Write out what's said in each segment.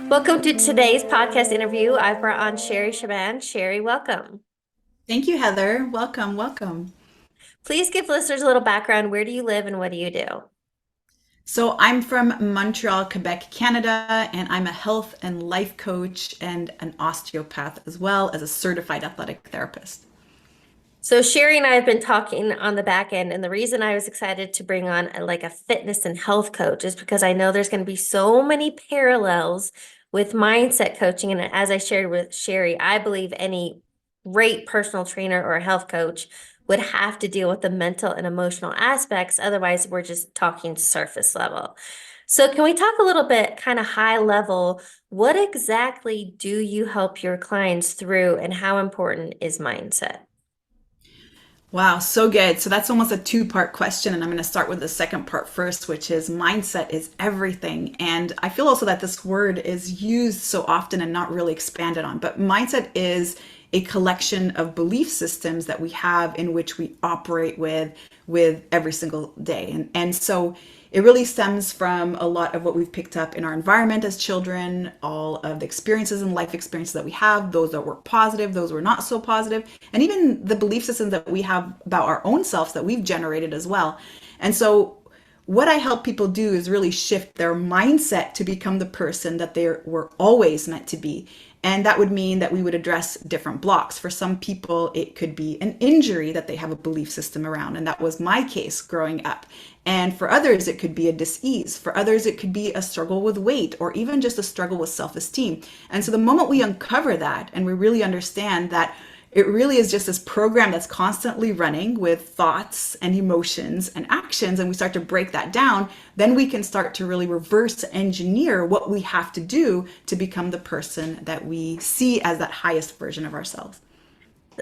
Welcome to today's podcast interview. I've brought on Sherry Shaban. Sherry, welcome. Thank you, Heather. Welcome, welcome. Please give listeners a little background. Where do you live and what do you do? So, I'm from Montreal, Quebec, Canada, and I'm a health and life coach and an osteopath, as well as a certified athletic therapist. So Sherry and I have been talking on the back end, and the reason I was excited to bring on a fitness and health coach is because I know there's going to be so many parallels with mindset coaching. And as I shared with Sherry, I believe any great personal trainer or a health coach would have to deal with the mental and emotional aspects. Otherwise, we're just talking surface level. So can we talk a little bit kind of high level? What exactly do you help your clients through, and how important is mindset? Wow, so good. So, that's almost a two-part question, and I'm going to start with the second part first, which is mindset is everything. And I feel also that this word is used so often and not really expanded on. But mindset is a collection of belief systems that we have in which we operate with every single day. And so it really stems from a lot of what we've picked up in our environment as children, all of the experiences and life experiences that we have, those that were positive, those were not so positive, and even the belief systems that we have about our own selves that we've generated as well. And so what I help people do is really shift their mindset to become the person that they were always meant to be. And that would mean that we would address different blocks. For some people, it could be an injury that they have a belief system around. And that was my case growing up. And for others, it could be a dis-ease. For others, it could be a struggle with weight or even just a struggle with self-esteem. And so the moment we uncover that and we really understand that it really is just this program that's constantly running with thoughts and emotions and actions, and we start to break that down, then we can start to really reverse engineer what we have to do to become the person that we see as that highest version of ourselves.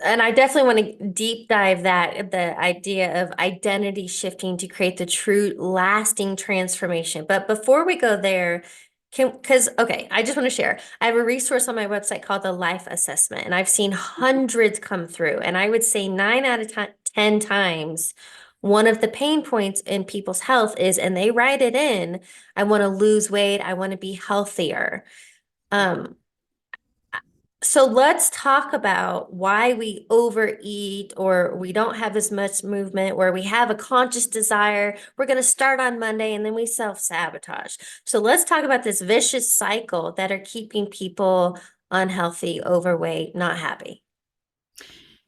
And I definitely want to deep dive that the idea of identity shifting to create the true lasting transformation. But before we go there, because okay, I just want to share. I have a resource on my website called the Life Assessment, and I've seen hundreds come through. And I would say 10 times, one of the pain points in people's health is, and they write it in, I want to lose weight, I want to be healthier. Um, so let's talk about why we overeat or we don't have as much movement, where we have a conscious desire. We're going to start on Monday and then we self-sabotage. So let's talk about this vicious cycle that are keeping people unhealthy, overweight, not happy.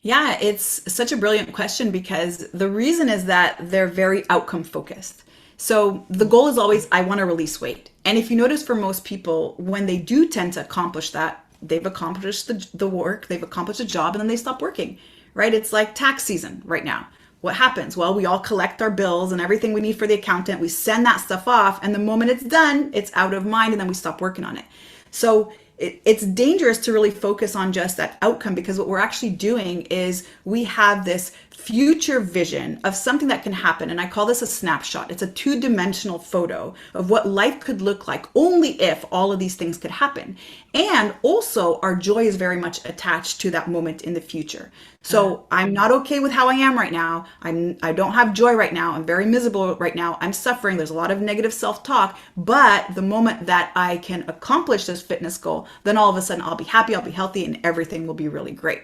Yeah, it's such a brilliant question because the reason is that they're very outcome focused. So the goal is always, I want to release weight. And if you notice for most people, when they do tend to accomplish that, they've accomplished the work, they've accomplished a job, and then they stop working, right? It's like tax season right now. What happens? Well, we all collect our bills and everything we need for the accountant. We send that stuff off, and the moment it's done, it's out of mind, and then we stop working on it. So it's dangerous to really focus on just that outcome, because what we're actually doing is we have this future vision of something that can happen. And I call this a snapshot. It's a two-dimensional photo of what life could look like only if all of these things could happen. And also, our joy is very much attached to that moment in the future. So I'm not okay with how I am right now. I don't have joy right now. I'm very miserable right now. I'm suffering. There's a lot of negative self-talk. But the moment that I can accomplish this fitness goal, then all of a sudden I'll be happy, I'll be healthy, and everything will be really great.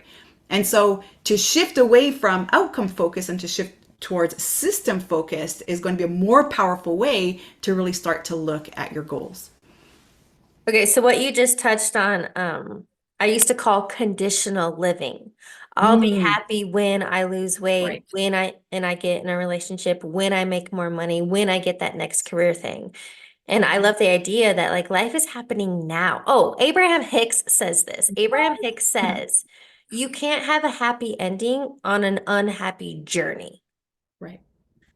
And so to shift away from outcome focus and to shift towards system focused is going to be a more powerful way to really start to look at your goals. Okay, so what you just touched on, I used to call conditional living. I'll be Mm, happy when I lose weight, right. when I get in a relationship, when I make more money, when I get that next career thing. And I love the idea that like life is happening now. Oh, Abraham Hicks says this. Abraham Hicks says, you can't have a happy ending on an unhappy journey. Right.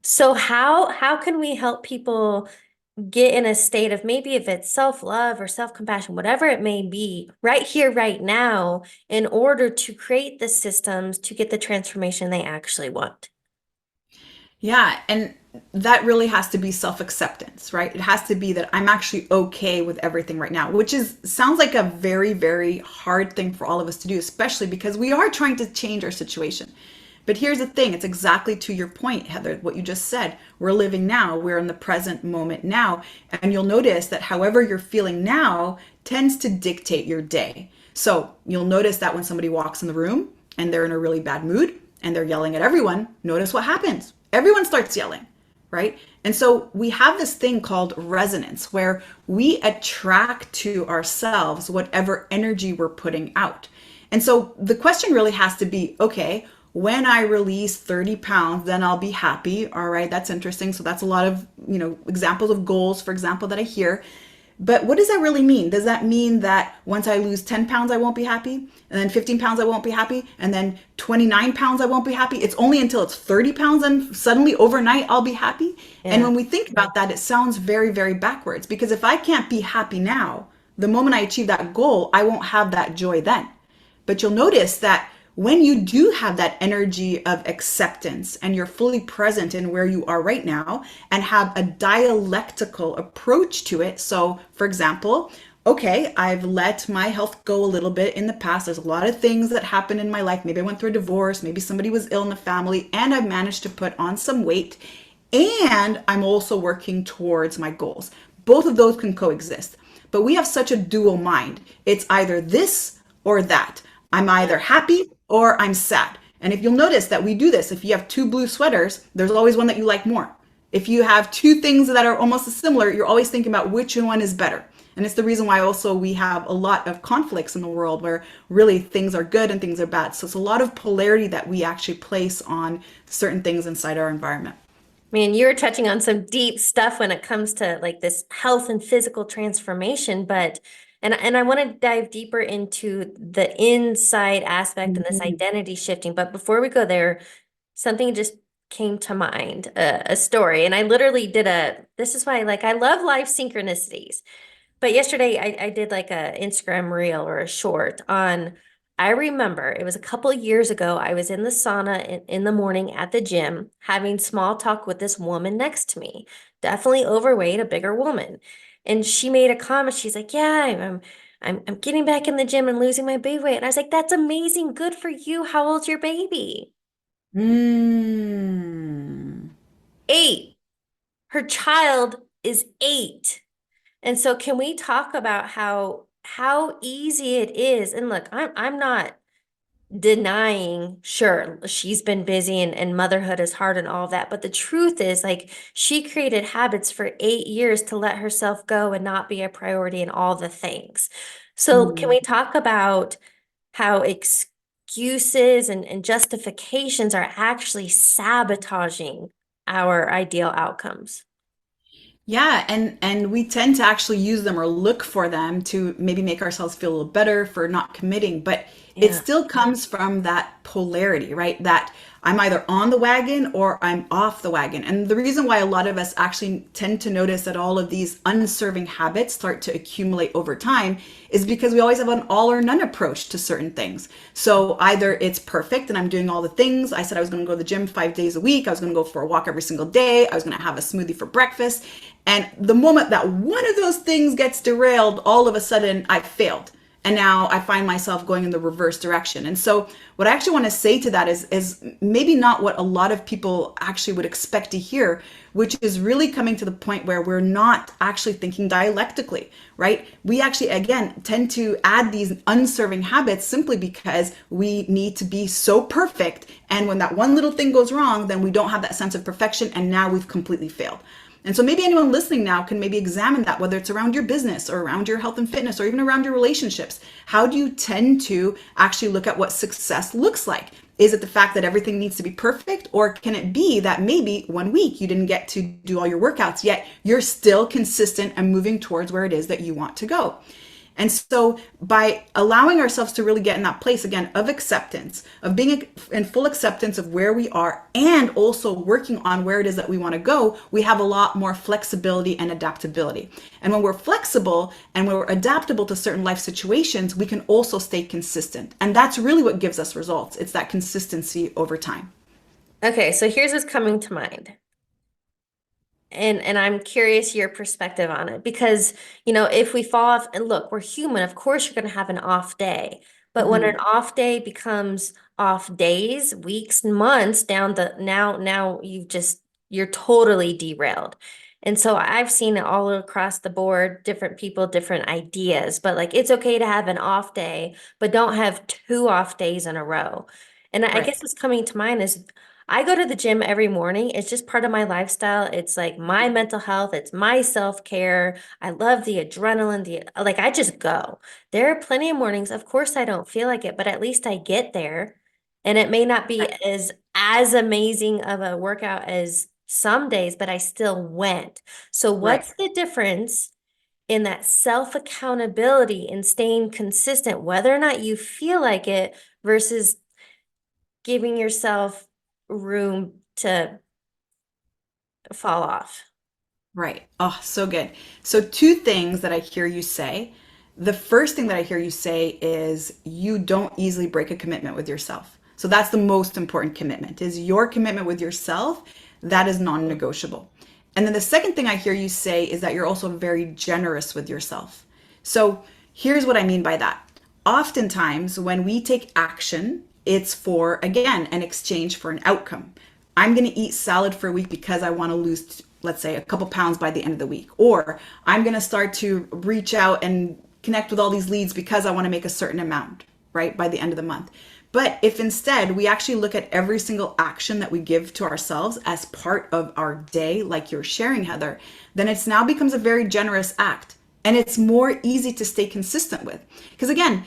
So how can we help people get in a state of, maybe if it's self-love or self-compassion, whatever it may be, right here, right now, in order to create the systems to get the transformation they actually want? Yeah, and that really has to be self-acceptance, right? It has to be that I'm actually okay with everything right now, which is sounds like a very, very hard thing for all of us to do, especially because we are trying to change our situation. But here's the thing, it's exactly to your point, Heather, what you just said. We're living now, we're in the present moment now. And you'll notice that however you're feeling now tends to dictate your day. So you'll notice that when somebody walks in the room and they're in a really bad mood and they're yelling at everyone, notice what happens. Everyone starts yelling, right? And so we have this thing called resonance where we attract to ourselves whatever energy we're putting out. And so the question really has to be, okay, when I release 30 pounds, then I'll be happy. All right, that's interesting. So that's a lot of, examples of goals, for example, that I hear. But what does that really mean? Does that mean that once I lose 10 pounds, I won't be happy? And then 15 pounds, I won't be happy? And then 29 pounds, I won't be happy? It's only until it's 30 pounds and suddenly overnight, I'll be happy? And Yeah. when we think about that, it sounds very, very backwards because if I can't be happy now, the moment I achieve that goal, I won't have that joy then. But you'll notice that when you do have that energy of acceptance and you're fully present in where you are right now and have a dialectical approach to it. So, for example, okay, I've let my health go a little bit in the past. There's a lot of things that happened in my life. Maybe I went through a divorce, maybe somebody was ill in the family, and I've managed to put on some weight. And I'm also working towards my goals. Both of those can coexist. But we have such a dual mind. It's either this or that. I'm either happy or I'm sad. And if you'll notice that we do this, if you have two blue sweaters, there's always one that you like more. If you have two things that are almost as similar, you're always thinking about which one is better. And it's the reason why also we have a lot of conflicts in the world where really things are good and things are bad. So it's a lot of polarity that we actually place on certain things inside our environment. Man, you're touching on some deep stuff when it comes to like this health and physical transformation, but and I want to dive deeper into the inside aspect and this Mhm. identity shifting. But before we go there, something just came to mind, a story. And I literally did this is why like I love life synchronicities. But yesterday I did like a Instagram reel or a short on, I remember it was a couple of years ago. I was in the sauna in the morning at the gym having small talk with this woman next to me, definitely overweight, a bigger woman. And she made a comment. She's like, yeah, I'm getting back in the gym and losing my baby weight. And I was like, that's amazing. Good for you. How old's your baby? Mm. 8. Her child is 8. And so can we talk about how easy it is? And look, I'm not denying, sure, she's been busy and motherhood is hard and all of that. But the truth is, like, she created habits for 8 years to let herself go and not be a priority in all the things. So can Mm. we talk about how excuses and justifications are actually sabotaging our ideal outcomes? Yeah, and we tend to actually use them or look for them to maybe make ourselves feel a little better for not committing, but it Yeah. still comes from that polarity, right? That I'm either on the wagon or I'm off the wagon. And the reason why a lot of us actually tend to notice that all of these unserving habits start to accumulate over time is because we always have an all or none approach to certain things. So either it's perfect and I'm doing all the things. I said I was going to go to the gym 5 days a week. I was going to go for a walk every single day. I was going to have a smoothie for breakfast. And the moment that one of those things gets derailed, all of a sudden I failed. And now I find myself going in the reverse direction. And so what I actually want to say to that is maybe not what a lot of people actually would expect to hear, which is really coming to the point where we're not actually thinking dialectically, right? We actually, again, tend to add these unserving habits simply because we need to be so perfect. And when that one little thing goes wrong, then we don't have that sense of perfection. And now we've completely failed. And so maybe anyone listening now can maybe examine that, whether it's around your business or around your health and fitness or even around your relationships. How do you tend to actually look at what success looks like? Is it the fact that everything needs to be perfect? Or can it be that maybe one week you didn't get to do all your workouts, yet you're still consistent and moving towards where it is that you want to go? And so by allowing ourselves to really get in that place again of acceptance, of being in full acceptance of where we are and also working on where it is that we want to go, we have a lot more flexibility and adaptability. And when we're flexible and when we're adaptable to certain life situations, we can also stay consistent. And that's really what gives us results. It's that consistency over time. Okay, so here's what's coming to mind. And I'm curious your perspective on it because, if we fall off and look, we're human, of course you're going to have an off day. But when an Mm-hmm. off day becomes off days, weeks, months down the now you're totally derailed. And so I've seen it all across the board, different people, different ideas, but like it's okay to have an off day, but don't have two off days in a row. And I Right. guess what's coming to mind is I go to the gym every morning. It's just part of my lifestyle. It's like my mental health, it's my self-care. I love the adrenaline, the like I just go. There are plenty of mornings, of course I don't feel like it, but at least I get there. And it may not be as amazing of a workout as some days, but I still went. So Right. what's the difference in that self-accountability and staying consistent, whether or not you feel like it versus giving yourself room to fall off? Right. Oh, so good. So, two things that I hear you say. The first thing that I hear you say is you don't easily break a commitment with yourself. So, that's the most important commitment is your commitment with yourself. That is non-negotiable. And then the second thing I hear you say is that you're also very generous with yourself. So, here's what I mean by that. Oftentimes, when we take action, it's for, again, an exchange for an outcome. I'm going to eat salad for a week because I want to lose, let's say, a couple pounds by the end of the week. Or I'm going to start to reach out and connect with all these leads because I want to make a certain amount, right, by the end of the month. But if instead we actually look at every single action that we give to ourselves as part of our day, like you're sharing, Heather, then it's now becomes a very generous act. And it's more easy to stay consistent with. Because again,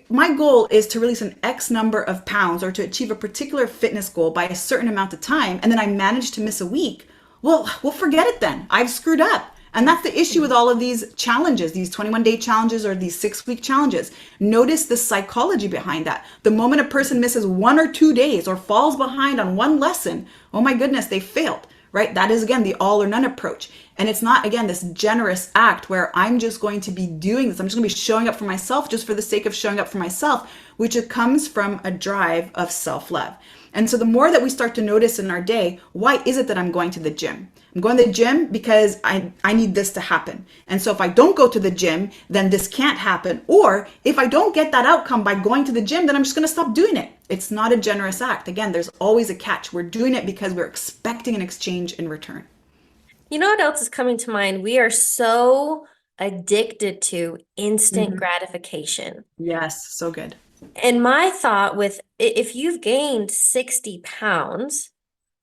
my goal is to release an X number of pounds or to achieve a particular fitness goal by a certain amount of time, and then I manage to miss a week, well, we'll forget it then. I've screwed up. And that's the issue with all of these challenges, these 21-day challenges or these 6-week challenges. Notice the psychology behind that. The moment a person misses 1 or 2 days or falls behind on one lesson, oh my goodness, they failed, right? That is, again, the all or none approach. And it's not, again, this generous act where I'm just going to be doing this. I'm just going to be showing up for myself just for the sake of showing up for myself, which it comes from a drive of self-love. And so the more that we start to notice in our day, why is it that I'm going to the gym? I'm going to the gym because I need this to happen. And so if I don't go to the gym, then this can't happen. Or if I don't get that outcome by going to the gym, then I'm just going to stop doing it. It's not a generous act. Again, there's always a catch. We're doing it because we're expecting an exchange in return. You know what else is coming to mind? We are so addicted to instant Mhm. gratification. Yes, so good. And my thought with if you've gained 60 pounds,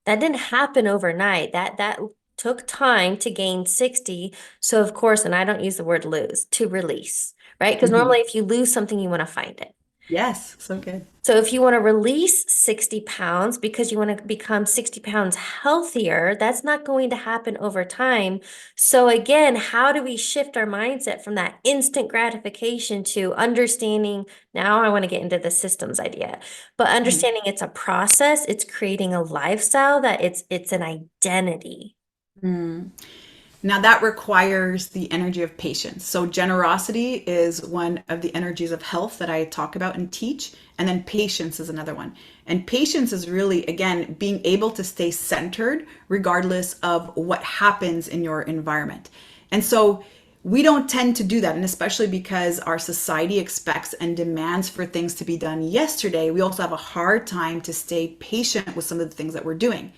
that didn't happen overnight. That took time to gain 60. So of course, and I don't use the word lose, to release, right? Because Mhm. normally if you lose something, you want to find it. Yes, so good. So if you want to release 60 pounds because you want to become 60 pounds healthier, that's not going to happen over time. So again, how do we shift our mindset from that instant gratification to understanding, now I want to get into the systems idea, but Mhm. understanding it's a process, it's creating a lifestyle that it's an identity. Mm. Now that requires the energy of patience. So generosity is one of the energies of health that I talk about and teach. And then patience is another one. And patience is really, again, being able to stay centered regardless of what happens in your environment. And so we don't tend to do that. And especially because our society expects and demands for things to be done yesterday, we also have a hard time to stay patient with some of the things that we're doing.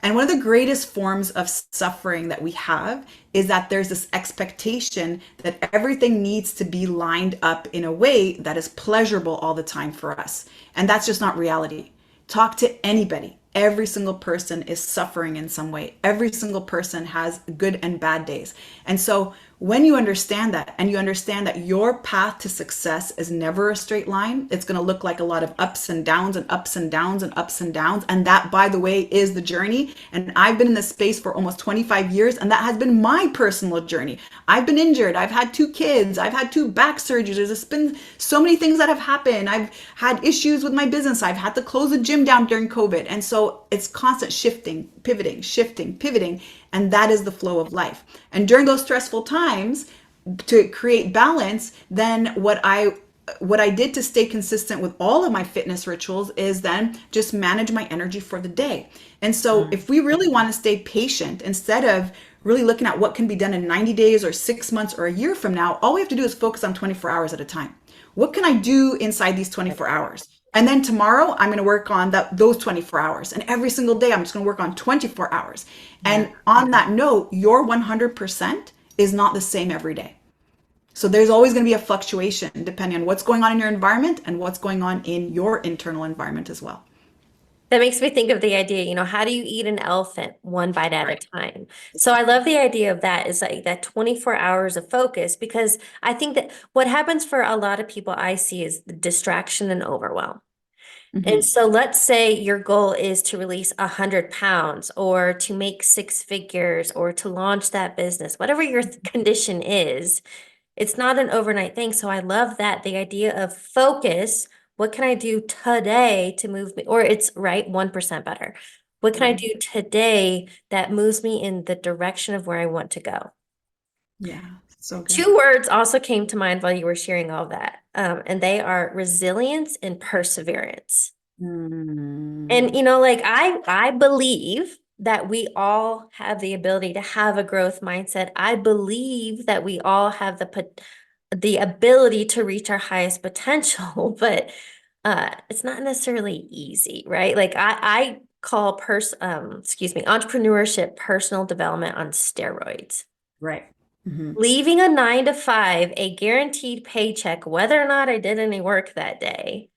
And one of the greatest forms of suffering that we have is that there's this expectation that everything needs to be lined up in a way that is pleasurable all the time for us. And that's just not reality. Talk to anybody. Every single person is suffering in some way. Every single person has good and bad days. And so when you understand that and you understand that your path to success is never a straight line, it's going to look like a lot of ups and downs and ups and downs and ups and downs. And that, by the way, is the journey. And I've been in this space for almost 25 years, and that has been my personal journey. I've been injured. I've had 2 kids. I've had 2 back surgeries. There's been so many things that have happened. I've had issues with my business. I've had to close the gym down during COVID. And so it's constant shifting, pivoting, shifting, pivoting. And that is the flow of life. And during those stressful times, to create balance, then what I did to stay consistent with all of my fitness rituals is then just manage my energy for the day. And so if we really want to stay patient, instead of really looking at what can be done in 90 days or 6 months or a year from now, all we have to do is focus on 24 hours at a time. What can I do inside these 24 hours? And then tomorrow I'm going to work on those 24 hours. And every single day I'm just going to work on 24 hours. Yeah. And on that note, your 100% is not the same every day. So there's always going to be a fluctuation depending on what's going on in your environment and what's going on in your internal environment as well. That makes me think of the idea, how do you eat an elephant one bite at a Right. time? So I love the idea of that is like that 24 hours of focus because I think that what happens for a lot of people I see is the distraction and overwhelm. And Hmm. so let's say your goal is to release 100 pounds or to make six figures or to launch that business, whatever your condition is. It's not an overnight thing. So I love that the idea of focus. What can I do today to move me? Or it's right, 1% better. What can I Right. do today that moves me in the direction of where I want to go? Yeah. So good. Two words also came to mind while you were sharing all that, and they are resilience and perseverance. And Mm. like I believe that we all have the ability to have a growth mindset. I believe that we all have the ability to reach our highest potential, but it's not necessarily easy, right? Like I call entrepreneurship personal development on steroids. Right. Hmm. Leaving a 9 to 5, a guaranteed paycheck, whether or not I did any work that day,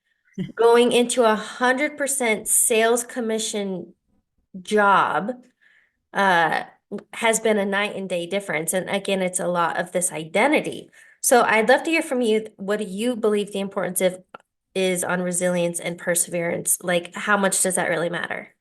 going into 100% sales commission job uh, has been a night and day difference. And again, it's a lot of this identity. So I'd love to hear from you. What do you believe the importance of is on resilience and perseverance? Like, how much does that really matter?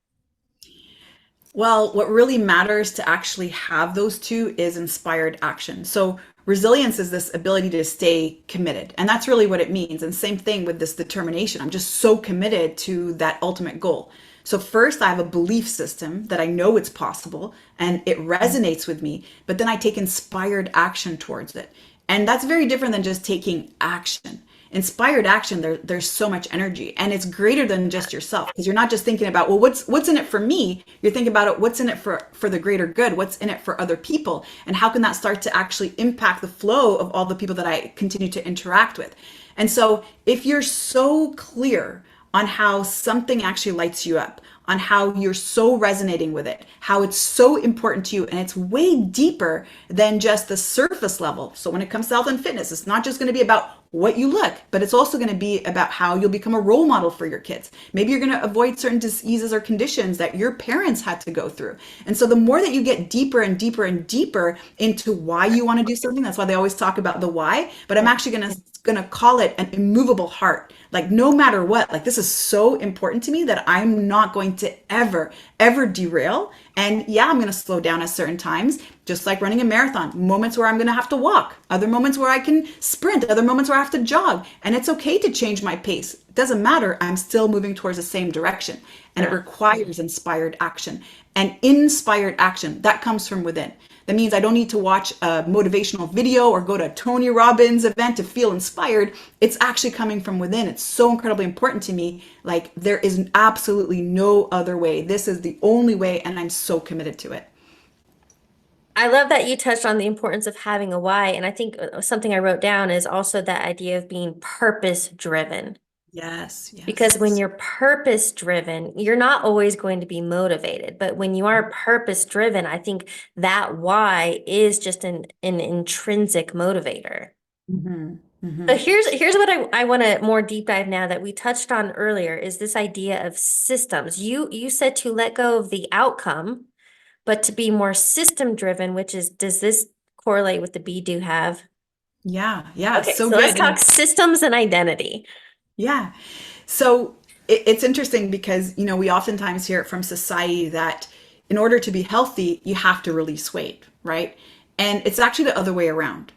Well, what really matters to actually have those two is inspired action. So, resilience is this ability to stay committed. And that's really what it means. And same thing with this determination. I'm just so committed to that ultimate goal. So, first, I have a belief system that I know it's possible and it resonates with me, but then I take inspired action towards it. And that's very different than just taking action. Inspired action, there's so much energy, and it's greater than just yourself, because you're not just thinking about, well, what's in it for me. You're thinking about it, what's in it for the greater good, what's in it for other people, and how can that start to actually impact the flow of all the people that I continue to interact with. And so if you're so clear on how something actually lights you up, on how you're so resonating with it, how it's so important to you, and it's way deeper than just the surface level. So when it comes to health and fitness, it's not just going to be about what you look, but it's also going to be about how you'll become a role model for your kids. Maybe you're going to avoid certain diseases or conditions that your parents had to go through. And so the more that you get deeper and deeper and deeper into why you want to do something, that's why they always talk about the why, but I'm Yeah. actually going to call it an immovable heart. Like no matter what, like this is so important to me that I'm not going to ever derail. And yeah, I'm going to slow down at certain times, just like running a marathon. Moments where I'm going to have to walk, other moments where I can sprint, other moments where I have to jog. And it's okay to change my pace. It doesn't matter. I'm still moving towards the same direction. And it Yeah. requires inspired action. And inspired action, that comes from within. That means I don't need to watch a motivational video or go to a Tony Robbins event to feel inspired. It's actually coming from within. It's so incredibly important to me. Like there is absolutely no other way. This is the only way, and I'm so committed to it. I love that you touched on the importance of having a why. And I think something I wrote down is also that idea of being purpose driven. Yes, Because when yes. you're purpose driven, you're not always going to be motivated. But when you are purpose driven, I think that why is just an intrinsic motivator. Hmm. So Hmm. here's what I want to more deep dive now that we touched on earlier is this idea of systems. You said to let go of the outcome, but to be more system driven, which is, does this correlate with the be do have? Yeah, yeah, Okay, so so let's good. talk And systems and identity. yeah. So it's interesting because, we oftentimes hear it from society that in order to be healthy, you have to release weight, right? And it's actually the other way around.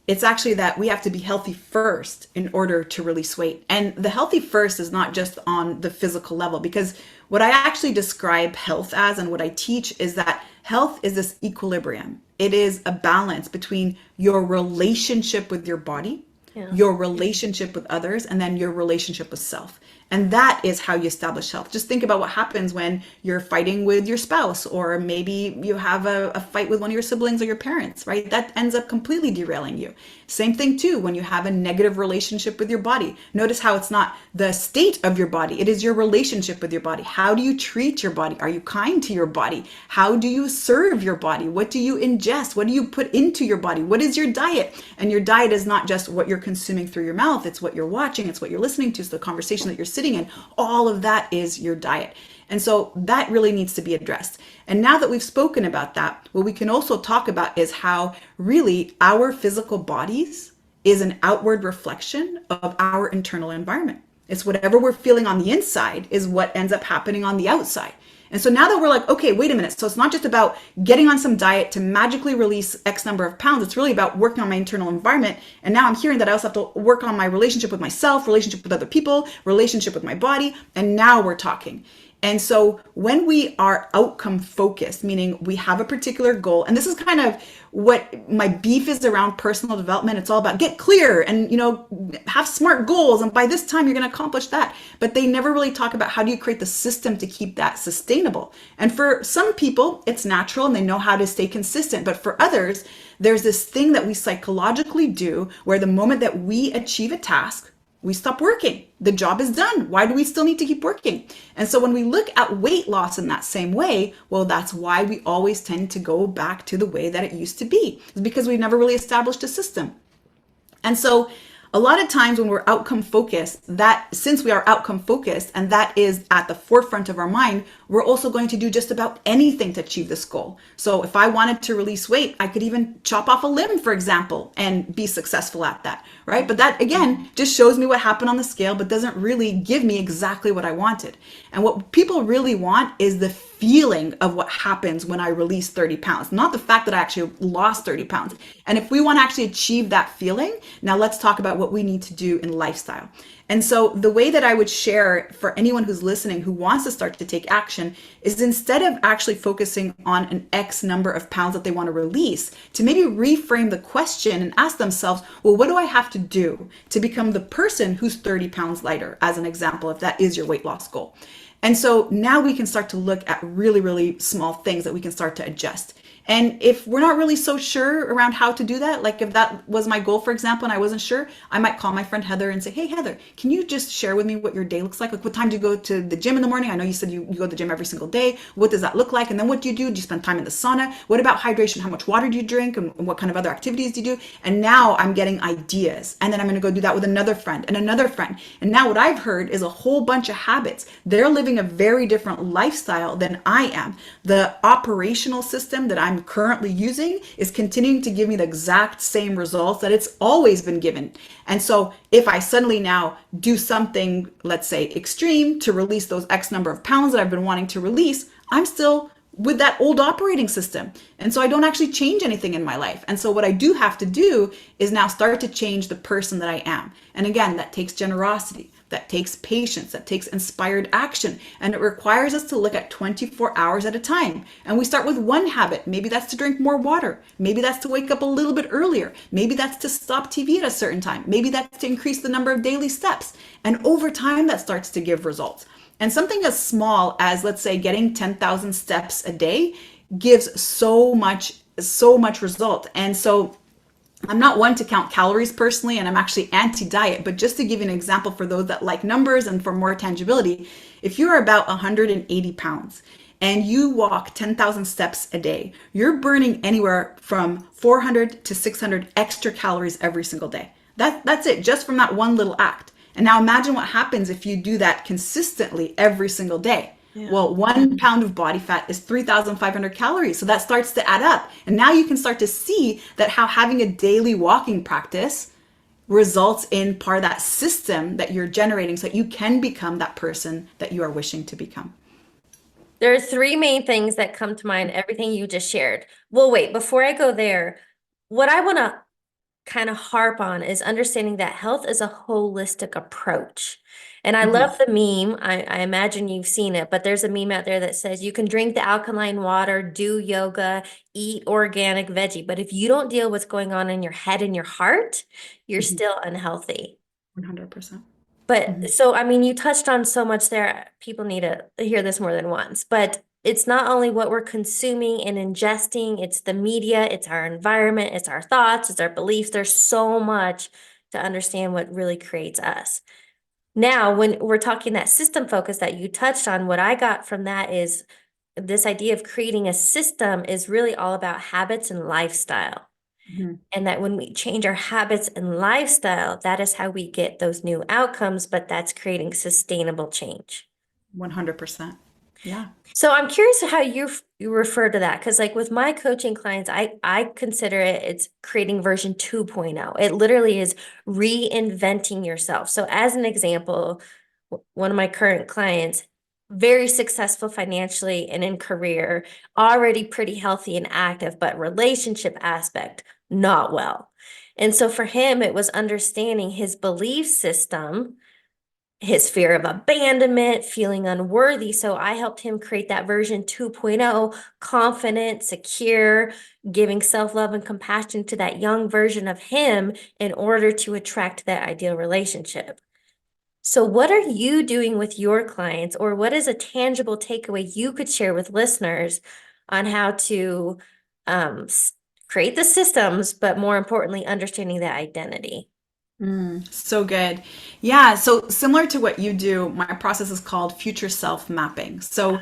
It's actually that we have to be healthy first in order to release weight. And the healthy first is not just on the physical level, because what I actually describe health as and what I teach is that health is this equilibrium. It is a balance between your relationship with your body, Yeah. your relationship with others, and then your relationship with self. And that is how you establish health. Just think about what happens when you're fighting with your spouse, or maybe you have a fight with one of your siblings or your parents, right? That ends up completely derailing you. Same thing too when you have a negative relationship with your body. Notice how it's not the state of your body, it is your relationship with your body. How do you treat your body? Are you kind to your body? How do you serve your body? What do you ingest? What do you put into your body? What is your diet? And your diet is not just what you're consuming through your mouth, it's what you're watching, it's what you're listening to, it's the conversation that you're sitting in. All of that is your diet. And so that really needs to be addressed. And now that we've spoken about that, what we can also talk about is how really our physical bodies is an outward reflection of our internal environment. It's whatever we're feeling on the inside is what ends up happening on the outside. And so now that we're like, okay, wait a minute. So it's not just about getting on some diet to magically release X number of pounds. It's really about working on my internal environment. And now I'm hearing that I also have to work on my relationship with myself, relationship with other people, relationship with my body. And now we're talking. And so when we are outcome focused, meaning we have a particular goal, and this is kind of what my beef is around personal development. It's all about get clear and, have smart goals. And by this time you're going to accomplish that. But they never really talk about how do you create the system to keep that sustainable. And for some people, it's natural and they know how to stay consistent. But for others, there's this thing that we psychologically do where the moment that we achieve a task, we stop working. The job is done. Why do we still need to keep working? And so when we look at weight loss in that same way, well, that's why we always tend to go back to the way that it used to be. It's because we've never really established a system. And so a lot of times when we're outcome focused, that since we are outcome focused and that is at the forefront of our mind, we're also going to do just about anything to achieve this goal. So if I wanted to release weight, I could even chop off a limb, for example, and be successful at that, right? But that again just shows me what happened on the scale, but doesn't really give me exactly what I wanted. And what people really want is the feeling of what happens when I release 30 pounds, not the fact that I actually lost 30 pounds. And if we want to actually achieve that feeling, now let's talk about what we need to do in lifestyle. And so the way that I would share for anyone who's listening who wants to start to take action is instead of actually focusing on an X number of pounds that they want to release, to maybe reframe the question and ask themselves, well, what do I have to do to become the person who's 30 pounds lighter, as an example, if that is your weight loss goal. And so now we can start to look at really, really small things that we can start to adjust. And if we're not really so sure around how to do that, like if that was my goal, for example, and I wasn't sure, I might call my friend Heather and say, hey, Heather, can you just share with me what your day looks like? Like what time do you go to the gym in the morning? I know you said you go to the gym every single day. What does that look like? And then what do you do? Do you spend time in the sauna? What about hydration? How much water do you drink? And what kind of other activities do you do? And now I'm getting ideas. And then I'm going to go do that with another friend and another friend. And now what I've heard is a whole bunch of habits. They're living a very different lifestyle than I am. The operational system that I'm currently using is continuing to give me the exact same results that it's always been given. And so if I suddenly now do something, let's say extreme, to release those X number of pounds that I've been wanting to release, I'm still with that old operating system. And so I don't actually change anything in my life. And so what I do have to do is now start to change the person that I am. And again, that takes generosity. That takes patience, that takes inspired action, and it requires us to look at 24 hours at a time. And we start with one habit. Maybe that's to drink more water. Maybe that's to wake up a little bit earlier. Maybe that's to stop TV at a certain time. Maybe that's to increase the number of daily steps. And over time, that starts to give results. And something as small as, let's say, getting 10,000 steps a day gives so much result. And so I'm not one to count calories personally, and I'm actually anti-diet, but just to give you an example for those that like numbers and for more tangibility, if you're about 180 pounds and you walk 10,000 steps a day, you're burning anywhere from 400 to 600 extra calories every single day. That's it, just from that one little act. And now imagine what happens if you do that consistently every single day. Yeah. Well, 1 pound of body fat is 3,500 calories. So that starts to add up. And now you can start to see that how having a daily walking practice results in part of that system that you're generating so that you can become that person that you are wishing to become. There are three main things that come to mind, everything you just shared. Well, wait, before I go there, what I want to kind of harp on is understanding that health is a holistic approach. And I love the meme. I imagine you've seen it, but there's a meme out there that says you can drink the alkaline water, do yoga, eat organic veggie. But if you don't deal with what's going on in your head and your heart, you're still unhealthy. 100%. But Mhm. so, I mean, you touched on so much there. People need to hear this more than once. But it's not only what we're consuming and ingesting, it's the media, it's our environment, it's our thoughts, it's our beliefs. There's so much to understand what really creates us. Now, when we're talking that system focus that you touched on, what I got from that is this idea of creating a system is really all about habits and lifestyle. Mhm. And that when we change our habits and lifestyle, that is how we get those new outcomes, but that's creating sustainable change. 100%. Yeah. So I'm curious how you refer to that because like with my coaching clients, I consider it's creating version 2.0. It literally is reinventing yourself. So as an example, one of my current clients, very successful financially and in career, already pretty healthy and active, but relationship aspect, not well. And so for him, it was understanding his belief system, his fear of abandonment, feeling unworthy. So I helped him create that version 2.0, confident, secure, giving self-love and compassion to that young version of him in order to attract that ideal relationship. So what are you doing with your clients, or what is a tangible takeaway you could share with listeners on how to um, create the systems, but more importantly, understanding that identity? So good. Yeah. So similar to what you do, my process is called future self mapping. So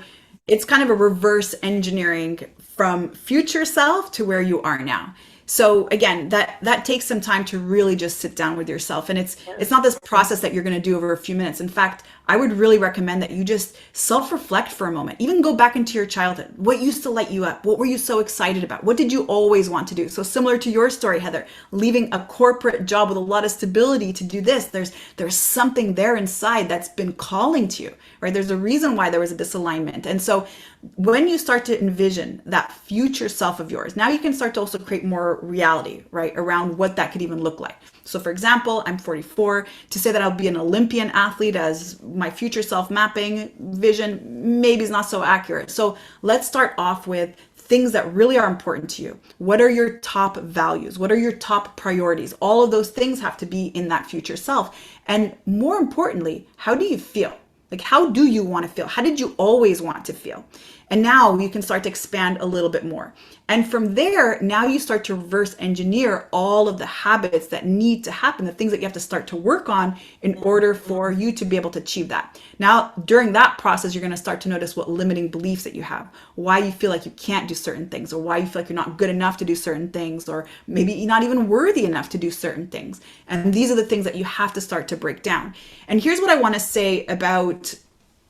it's kind of a reverse engineering from future self to where you are now. So again, that takes some time to really just sit down with yourself. And it's not this process that you're going to do over a few minutes. In fact, I would really recommend that you just self-reflect for a moment. Even go back into your childhood. What used to light you up? What were you so excited about? What did you always want to do? So similar to your story, Heather, leaving a corporate job with a lot of stability to do this, there's something there inside that's been calling to you, right? There's a reason why there was a disalignment. And so when you start to envision that future self of yours, now you can start to also create more reality, right, around what that could even look like. So, for example, I'm 44. To say that I'll be an Olympian athlete as my future self mapping vision maybe is not so accurate. So, let's start off with things that really are important to you. What are your top values? What are your top priorities? All of those things have to be in that future self. And more importantly, how do you feel? Like, how do you want to feel? How did you always want to feel? And now you can start to expand a little bit more. And from there, now you start to reverse engineer all of the habits that need to happen, the things that you have to start to work on in order for you to be able to achieve that. Now, during that process, you're going to start to notice what limiting beliefs that you have, why you feel like you can't do certain things, or why you feel like you're not good enough to do certain things, or maybe you're not even worthy enough to do certain things. And these are the things that you have to start to break down. And here's what I want to say about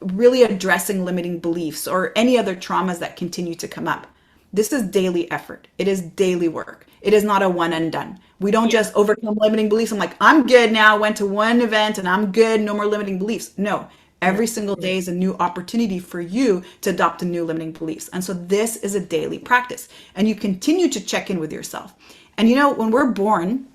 really addressing limiting beliefs or any other traumas that continue to come up. This is daily effort. It is daily work. It is not a one and done. We don't Yeah. just overcome limiting beliefs. I'm like, I'm good now, went to one event and I'm good, no more limiting beliefs. No, No. every single day is a new opportunity for you to adopt a new limiting beliefs. And so this is a daily practice. And you continue to check in with yourself. And you know, when we're born,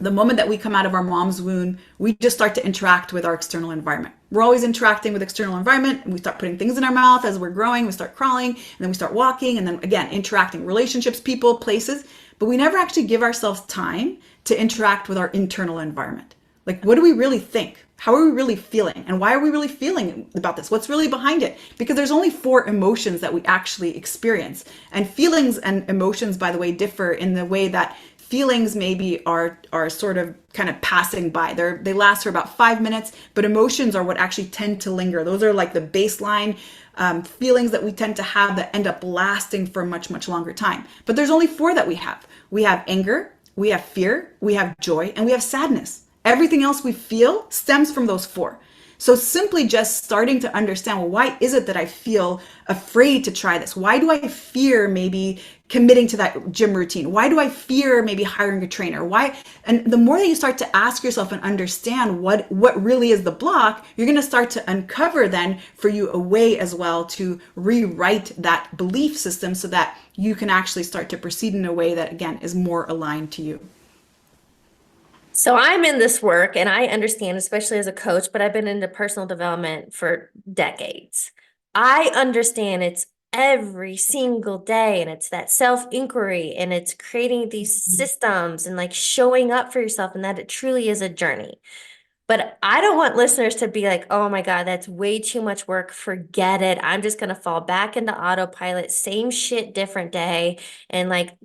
the moment that we come out of our mom's womb, we just start to interact with our external environment. We're always interacting with external environment, and we start putting things in our mouth as we're growing. We start crawling, and then we start walking, and then again, interacting, relationships, people, places. But we never actually give ourselves time to interact with our internal environment. Like, what do we really think? How are we really feeling? And why are we really feeling about this? What's really behind it? Because there's only four emotions that we actually experience. And feelings and emotions, by the way, differ in the way that feelings maybe are sort of kind of passing by. They last for about 5 minutes, but emotions are what actually tend to linger. Those are like the baseline feelings that we tend to have that end up lasting for a much, much longer time. But there's only four that we have. We have anger, we have fear, we have joy, and we have sadness. Everything else we feel stems from those four. So simply just starting to understand, well, why is it that I feel afraid to try this? Why do I fear maybe committing to that gym routine? Why do I fear maybe hiring a trainer? Why? And the more that you start to ask yourself and understand what really is the block, you're going to start to uncover then for you a way as well to rewrite that belief system so that you can actually start to proceed in a way that, again, is more aligned to you. So I'm in this work and I understand, especially as a coach, but I've been into personal development for decades. I understand it's every single day and it's that self-inquiry and it's creating these systems and like showing up for yourself and that it truly is a journey. But I don't want listeners to be like, oh my God, that's way too much work. Forget it. I'm just going to fall back into autopilot, same shit, different day, and like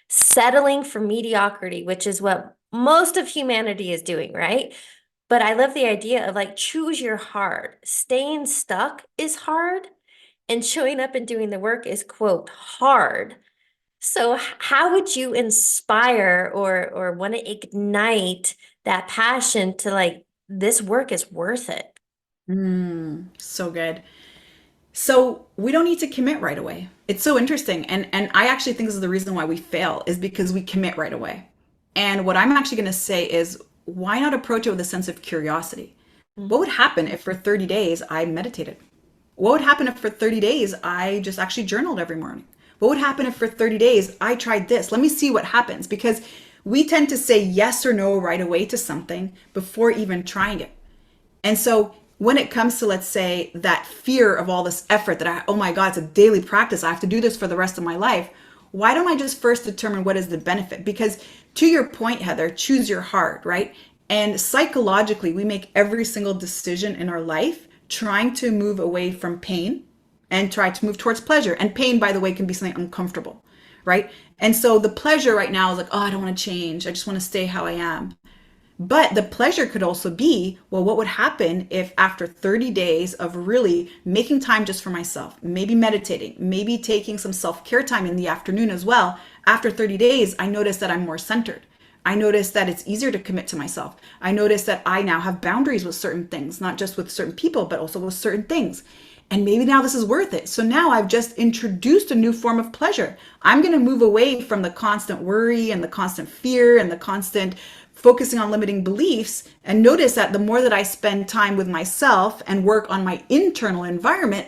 settling for mediocrity, which is what most of humanity is doing, right? But I love the idea of like choose your hard. Staying stuck is hard, and showing up and doing the work is, quote, hard. So how would you inspire or want to ignite that passion to like this work is worth it? So good. So we don't need to commit right away. It's so interesting. And I actually think this is the reason why we fail is because we commit right away. And what I'm actually going to say is why not approach it with a sense of curiosity? What would happen if for 30 days I meditated? What would happen if for 30 days I just actually journaled every morning? What would happen if for 30 days I tried this? Let me see what happens because we tend to say yes or no right away to something before even trying it. And so when it comes to, let's say, that fear of all this effort that oh my God, it's a daily practice. I have to do this for the rest of my life. Why don't I just first determine what is the benefit? Because to your point, Heather, choose your heart, right? And psychologically, we make every single decision in our life trying to move away from pain and try to move towards pleasure. And pain, by the way, can be something uncomfortable, right? And so the pleasure right now is like, oh, I don't want to change. I just want to stay how I am. But the pleasure could also be, well, what would happen if after 30 days of really making time just for myself, maybe meditating, maybe taking some self care time in the afternoon as well, after 30 days, I notice that I'm more centered. I notice that it's easier to commit to myself. I notice that I now have boundaries with certain things, not just with certain people, but also with certain things. And maybe now this is worth it. So now I've just introduced a new form of pleasure. I'm going to move away from the constant worry and the constant fear and the constant focusing on limiting beliefs and notice that the more that I spend time with myself and work on my internal environment,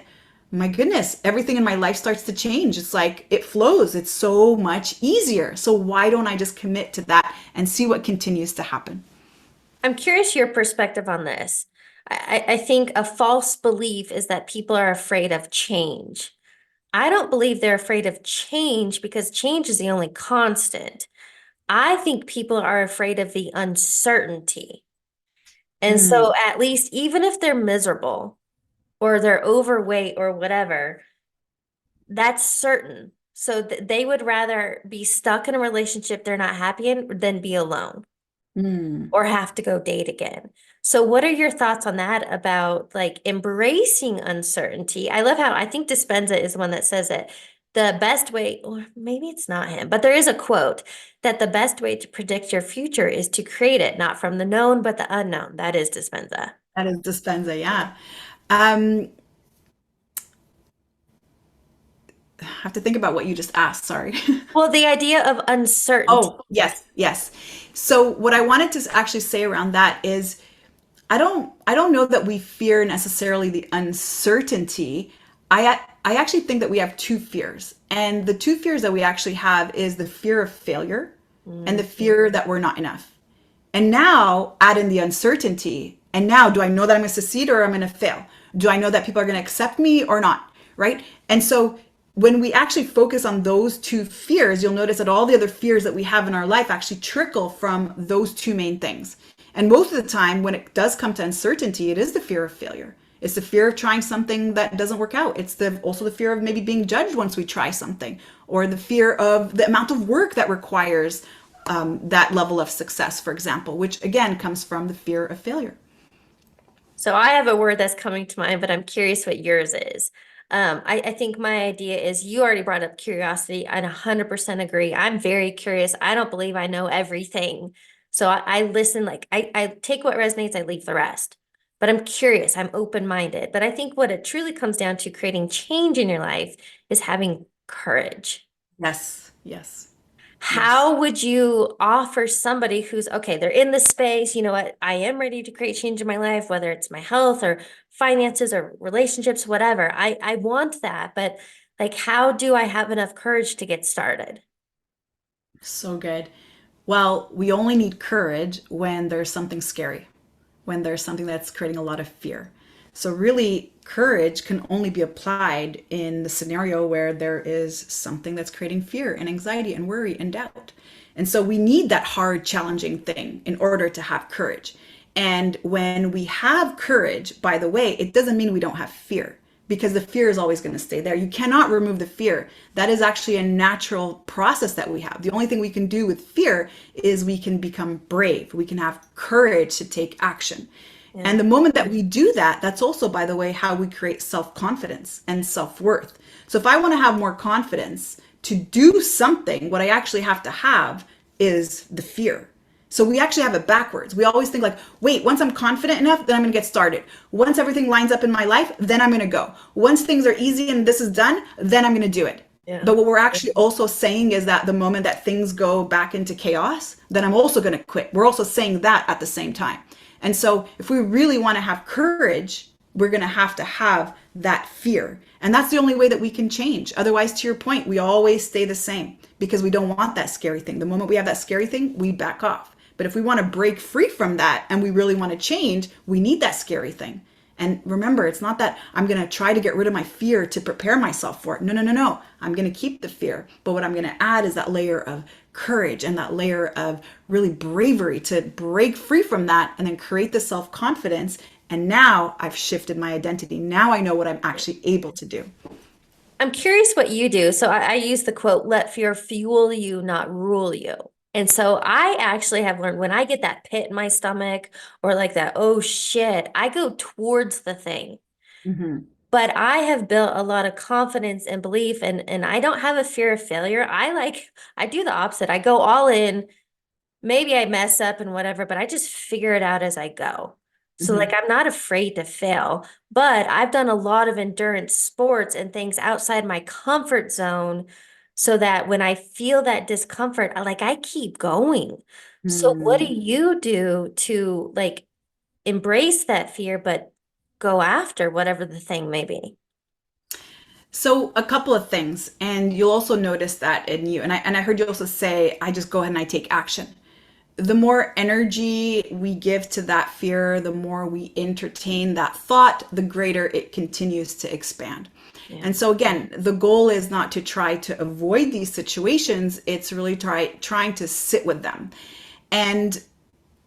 my goodness, everything in my life starts to change. It's like it flows. It's so much easier. So why don't I just commit to that and see what continues to happen? I'm curious your perspective on this. I think a false belief is that people are afraid of change. I don't believe they're afraid of change because change is the only constant. I think people are afraid of the uncertainty. And so, Mm, at least, even if they're miserable or they're overweight or whatever, that's certain. So, they would rather be stuck in a relationship they're not happy in than be alone mm, or have to go date again. So, what are your thoughts on that about like embracing uncertainty? I love how I think Dispenza is the one that says it. The best way, or maybe it's not him, but there is a quote that the best way to predict your future is to create it, not from the known, but the unknown. That is Dispenza. that is Dispenza, yeah. Um, I have to think about what you just asked. Sorry. Well, the idea of uncertainty. Oh, yes, yes. So what I wanted to actually say around that is I don't know that we fear necessarily the uncertainty. I actually think that we have two fears. And the two fears that we actually have is the fear of failure and the Mm. fear that we're not enough. And now add in the uncertainty. And now do I know that I'm going to succeed or I'm going to fail? Do I know that people are going to accept me or not? Right? And so when we actually focus on those two fears, you'll notice that all the other fears that we have in our life actually trickle from those two main things. And most of the time, when it does come to uncertainty, it is the fear of failure. It's the fear of trying something that doesn't work out. It's also the fear of maybe being judged once we try something, or the fear of the amount of work that requires that level of success, for example, which again comes from the fear of failure. So I have a word that's coming to mind, but I'm curious what yours is. I think my idea is you already brought up curiosity. I 100% agree. I'm very curious. I don't believe I know everything. So I listen, like I take what resonates, I leave the rest. But I'm curious, I'm open-minded. But I think what it truly comes down to creating change in your life is having courage. Yes, yes, yes. How would you offer somebody who's okay, they're in the space, you know what, I am ready to create change in my life, whether it's my health or finances or relationships, whatever. I want that, but like how do I have enough courage to get started? So good. Well, we only need courage when there's something scary, when there's something that's creating a lot of fear. So, really, courage can only be applied in the scenario where there is something that's creating fear and anxiety and worry and doubt. And so, we need that hard, challenging thing in order to have courage. And when we have courage, by the way, it doesn't mean we don't have fear, because the fear is always going to stay there. You cannot remove the fear. That is actually a natural process that we have. The only thing we can do with fear is we can become brave. We can have courage to take action. And Yeah. the moment that we do that, that's also, by the way, how we create self confidence and self worth. So if I want to have more confidence to do something, what I actually have to have is the fear. So we actually have it backwards. We always think like, wait, once I'm confident enough, then I'm going to get started. Once everything lines up in my life, then I'm going to go. Once things are easy and this is done, then I'm going to do it. Yeah. But what we're actually also saying is that the moment that things go back into chaos, then I'm also going to quit. We're also saying that at the same time. And so if we really want to have courage, we're going to have that fear. And that's the only way that we can change. Otherwise, to your point, we always stay the same because we don't want that scary thing. The moment we have that scary thing, we back off. But if we want to break free from that and we really want to change, we need that scary thing. And remember, it's not that I'm going to try to get rid of my fear to prepare myself for it. No, no, no, no. I'm going to keep the fear. But what I'm going to add is that layer of courage and that layer of really bravery to break free from that and then create the self confidence. And now I've shifted my identity. Now I know what I'm actually able to do. I'm curious what you do. So I use the quote, let fear fuel you, not rule you. And so I actually have learned when I get that pit in my stomach or like that, oh shit, I go towards the thing. Mm-hmm. But I have built a lot of confidence and belief and I don't have a fear of failure. I do the opposite. I go all in. Maybe I mess up and whatever, but I just figure it out as I go. So Mm-hmm. like I'm not afraid to fail, but I've done a lot of endurance sports and things outside my comfort zone so that when I feel that discomfort, I keep going. So what do Mm. you do to like embrace that fear, but go after whatever the thing may be? So a couple of things, and you'll also notice that in you. And I heard you also say, I just go ahead and I take action. The more energy we give to that fear, the more we entertain that thought, the greater it continues to expand. Yeah. And so again, the goal is not to try to avoid these situations, it's really trying to sit with them. And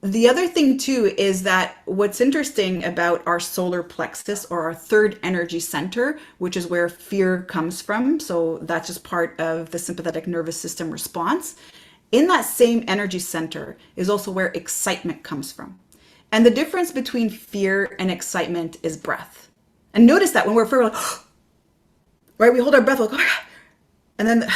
the other thing too is that what's interesting about our solar plexus or our third energy center, which is where fear comes from, so that's just part of the sympathetic nervous system response. In that same energy center is also where excitement comes from. And the difference between fear and excitement is breath. And notice that when we're afraid, we're like, right, we hold our breath, like, oh my God. And then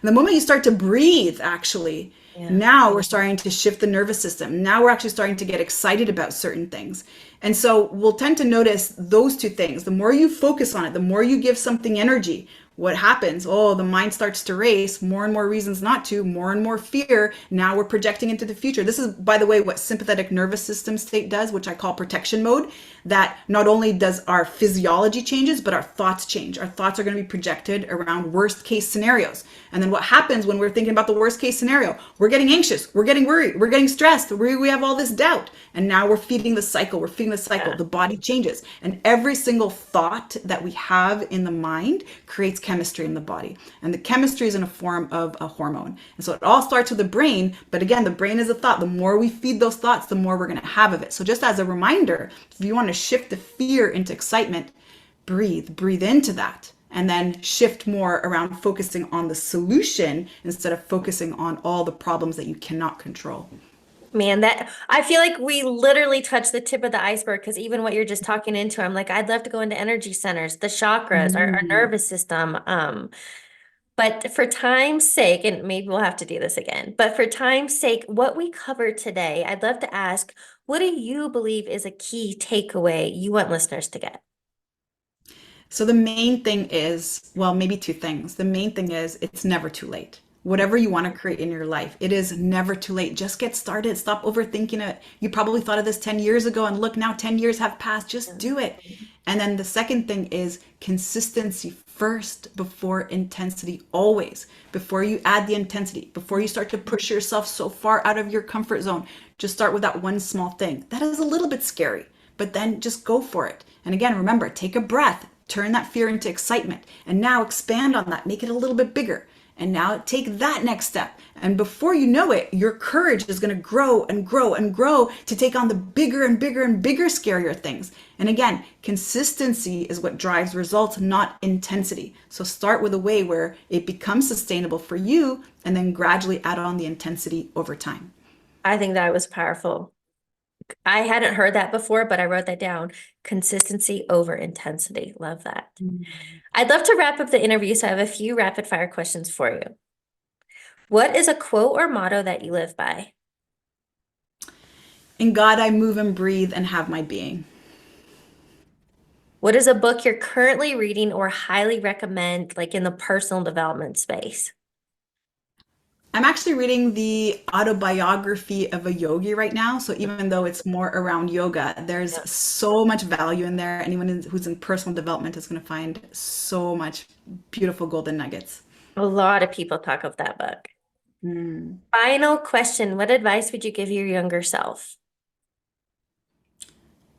the moment you start to breathe, actually, Yeah. now we're starting to shift the nervous system. Now we're actually starting to get excited about certain things. And so we'll tend to notice those two things. The more you focus on it, the more you give something energy, what happens? Oh, the mind starts to race, more and more reasons not to, more and more fear. Now we're projecting into the future. This is, by the way, what sympathetic nervous system state does, which I call protection mode, that not only does our physiology changes, but our thoughts change. Our thoughts are going to be projected around worst case scenarios. And then what happens when we're thinking about the worst case scenario? We're getting anxious, we're getting worried, we're getting stressed, we have all this doubt. And now we're feeding the cycle, we're feeding the cycle, Yeah. the body changes. And every single thought that we have in the mind creates chemistry in the body. And the chemistry is in a form of a hormone. And so it all starts with the brain. But again, the brain is a thought. The more we feed those thoughts, the more we're going to have of it. So just as a reminder, if you want to shift the fear into excitement, breathe into that. And then shift more around focusing on the solution instead of focusing on all the problems that you cannot control. Man, that I feel like we literally touched the tip of the iceberg because even what you're just talking into, I'm like, I'd love to go into energy centers, the chakras, our Mm. nervous system. But for time's sake, and maybe we'll have to do this again, but for time's sake, what we covered today, I'd love to ask, what do you believe is a key takeaway you want listeners to get? So the main thing is, well, maybe two things. The main thing is it's never too late. Whatever you want to create in your life, it is never too late. Just get started. Stop overthinking it. You probably thought of this 10 years ago and look, now 10 years have passed. Just do it. And then the second thing is consistency first before intensity, always. Before you add the intensity, before you start to push yourself so far out of your comfort zone, just start with that one small thing. That is a little bit scary, but then just go for it. And again, remember, take a breath, turn that fear into excitement, and now expand on that, make it a little bit bigger. And now take that next step. And before you know it, your courage is going to grow and grow and grow to take on the bigger and bigger and bigger, scarier things. And again, consistency is what drives results, not intensity. So start with a way where it becomes sustainable for you and then gradually add on the intensity over time. I think that was powerful. I hadn't heard that before, but I wrote that down. Consistency over intensity. Love that. I'd love to wrap up the interview, so I have a few rapid fire questions for you. What is a quote or motto that you live by? In God, I move and breathe and have my being. What is a book you're currently reading or highly recommend, like in the personal development space? I'm actually reading the autobiography of a yogi right now. So even though it's more around yoga, there's Yeah. so much value in there. Who's in personal development is going to find so much beautiful golden nuggets. A lot of people talk of that book. Mm. Final question. What advice would you give your younger self?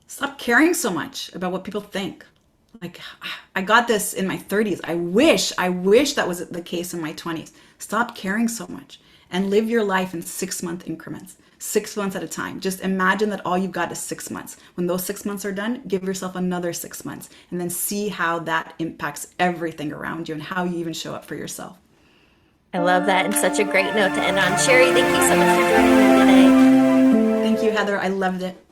Stop caring so much about what people think. Like, I got this in my 30s. I wish that was the case in my 20s. Stop caring so much and live your life in 6 month increments, 6 months at a time. Just imagine that all you've got is 6 months. When those 6 months are done, give yourself another 6 months and then see how that impacts everything around you and how you even show up for yourself. I love that and such a great note to end on. Sherry, thank you so much for joining me today. Thank you, Heather. I loved it.